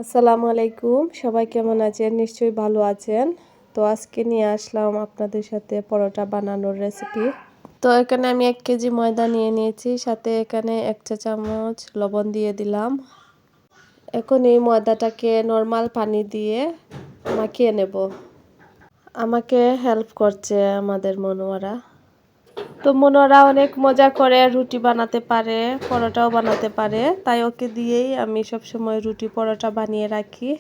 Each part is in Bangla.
আসসালামু আলাইকুম, সবাই কেমন আছেন? নিশ্চয়ই ভালো আছেন। তো আজকে নিয়ে আসলাম আপনাদের সাথে পরোটা বানানোর রেসিপি। তো এখানে আমি 1 কেজি ময়দা নিয়ে নিয়েছি, সাথে এখানে 1 চা চামচ লবণ দিয়ে দিলাম। এখন এই ময়দাটাকে নর্মাল পানি দিয়ে মাখিয়ে নেব। আমাকে হেল্প করছে আমাদের মনোয়ারা। তো মনোয়ারা অনেক মজা করে রুটি বানাতে পারে, পরোটাও বানাতে পারে, তাই ওকে দিয়েই আমি সবসময় রুটি পরোটা বানিয়ে রাখি।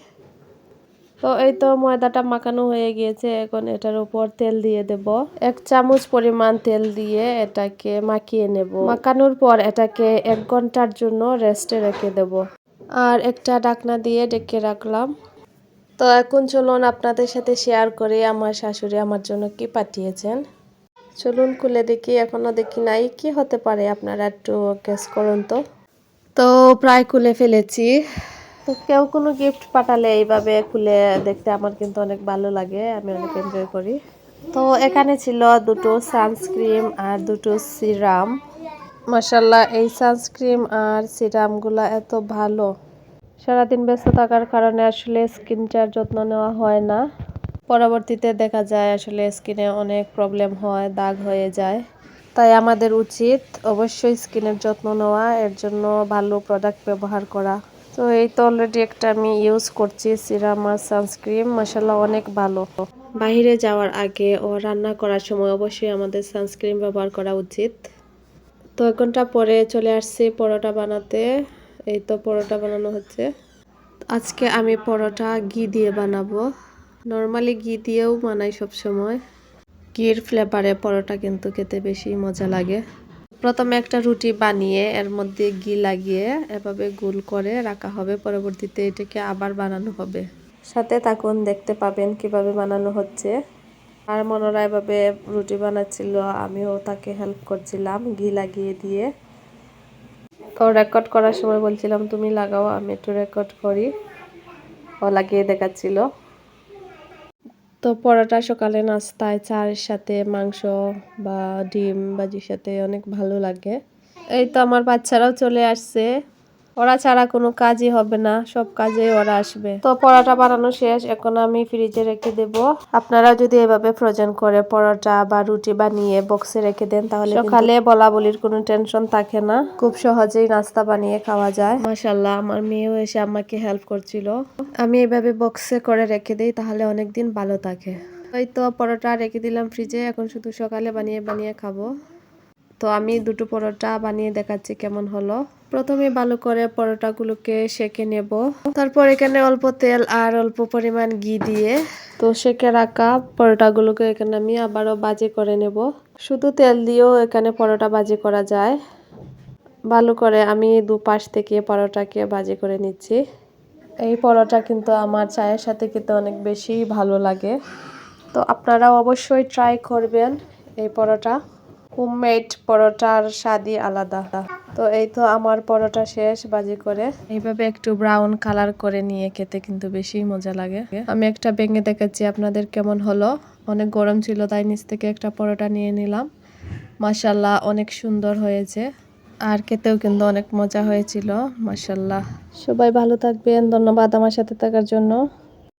তো এই তো ময়দাটা মাখানো হয়ে গিয়েছে, এখন এটার উপর তেল দিয়ে দেব। 1 চামচ পরিমাণ তেল দিয়ে এটাকে মাখিয়ে নেব। মাখানোর পর এটাকে 1 ঘন্টার জন্য রেস্টে রেখে দেব। আর একটা ঢাকনা দিয়ে ঢেকে রাখলাম। তো এখন চলুন আপনাদের সাথে শেয়ার করি আমার শাশুড়ি আমার জন্য কি পাঠিয়েছেন। চলুন খুলে দেখি, এখনো দেখি নাই। কি হতে পারে আপনারা একটু গেস করুন তো। তো প্রায় খুলে ফেলেছি। তো কেউ কোনো গিফট পাঠালে এইভাবে খুলে দেখতে আমার কিন্তু অনেক ভালো লাগে, আমি অনেক এনজয় করি। তো এখানে ছিল দুটো সানস্ক্রিন আর দুটো সিরাম। মাশাআল্লাহ, এই সানস্ক্রিন আর সিরামগুলো এত ভালো। সারাদিন ব্যস্ত থাকার কারণে আসলে স্কিনটার যত্ন নেওয়া হয় না। পরবর্তীতে দেখা যায় আসলে স্কিনে অনেক প্রবলেম হয়, দাগ হয়ে যায়। তাই আমাদের উচিত অবশ্যই স্কিনের যত্ন নেওয়া, এর জন্য ভালো প্রোডাক্ট ব্যবহার করা। তো এই তো অলরেডি একটা আমি ইউজ করছি সিরাম আর সানস্ক্রিন, মাশাআল্লাহ অনেক ভালো। বাইরে যাওয়ার আগে ও রান্না করার সময় অবশ্যই আমাদের সানস্ক্রিন ব্যবহার করা উচিত। তো 1 ঘন্টা পরে চলে আসছি পরোটা বানাতে। এই তো পরোটা বানানো হচ্ছে। আজকে আমি পরোটা ঘি দিয়ে বানাবো। নর্মালি ঘি দিয়েও বানাই সব সময়। ঘির ফ্লেভারে পরোটা কিন্তু খেতে বেশি মজা লাগে। প্রথমে একটা রুটি বানিয়ে এর মধ্যে ঘি লাগিয়ে এভাবে গোল করে রাখা হবে, পরবর্তীতে এটাকে আবার বানানো হবে। সাথে থাকুন, দেখতে পাবেন কিভাবে বানানো হচ্ছে। আর মনোরা এভাবে রুটি বানাচ্ছিল, আমিও তাকে হেল্প করছিলাম ঘি লাগিয়ে দিয়ে। তো রেকর্ড করার সময় বলছিলাম তুমি লাগাও, আমি একটু রেকর্ড করি। ও লাগিয়ে দেখাচ্ছিল। তো পরোটা সকালে নাস্তায় চায়ের সাথে মাংস বা ডিম ভাজির সাথে অনেক ভালো লাগে। এই তো আমার বাচ্চারাও চলে আসছে, ওরা ছাড়া কোনো কাজই হবে না, সব কাজে ওরা আসবে। তো পরোটা বানানো শেষ, এখন আমি ফ্রিজে রেখে দেব। আপনারা যদি এভাবে ফ্রোজেন করে পরোটা বা রুটি বানিয়ে বক্সে রেখে দেন তাহলে সকালে বলা বলির কোনো টেনশন থাকে না, খুব সহজেই নাস্তা বানিয়ে খাওয়া যায়। মাশাআল্লাহ, আমার মেয়েও এসে আমাকে হেল্প করছিল। আমি এভাবে বক্সে করে রেখে দেই, তাহলে অনেক দিন ভালো থাকে। এই তো পরোটা রেখে দিলাম ফ্রিজে, এখন শুধু সকালে বানিয়ে বানিয়ে খাবো। তো আমি দুটো পরোটা বানিয়ে দেখাচ্ছি কেমন হলো। প্রথমে ভালো করে পরোটাগুলোকে সেঁকে নেব। তারপর এখানে অল্প তেল আর অল্প পরিমাণ ঘি দিয়ে তো সেঁকে রাখা পরোটাগুলোকে এখানে আমি আবারও ভাজি করে নেব। শুধু তেল দিয়েও এখানে পরোটা ভাজি করা যায়। ভালো করে আমি দুপাশ থেকে পরোটাকে ভাজি করে নিচ্ছি। এই পরোটা কিন্তু আমার চায়ের সাথে খেতে অনেক বেশি ভালো লাগে। তো আপনারা অবশ্যই ট্রাই করবেন এই পরোটা। হোমমেড পরোটার স্বাদই আলাদা। তো এই তো আমার পরোটা শেষ ভাজি করে। এইভাবে একটু ব্রাউন কালার করে নিয়ে খেতে কিন্তু বেশি মজা লাগে। আমি একটা ভেঙে দেখাচ্ছি আপনাদের কেমন হলো। অনেক গরম ছিল তাই নিচ থেকে একটা পরোটা নিয়ে নিলাম। মাশাআল্লাহ, অনেক সুন্দর হয়েছে আর খেতেও কিন্তু অনেক মজা হয়েছিল। মাশাআল্লাহ, সবাই ভালো থাকবেন। ধন্যবাদ আমার সাথে থাকার জন্য।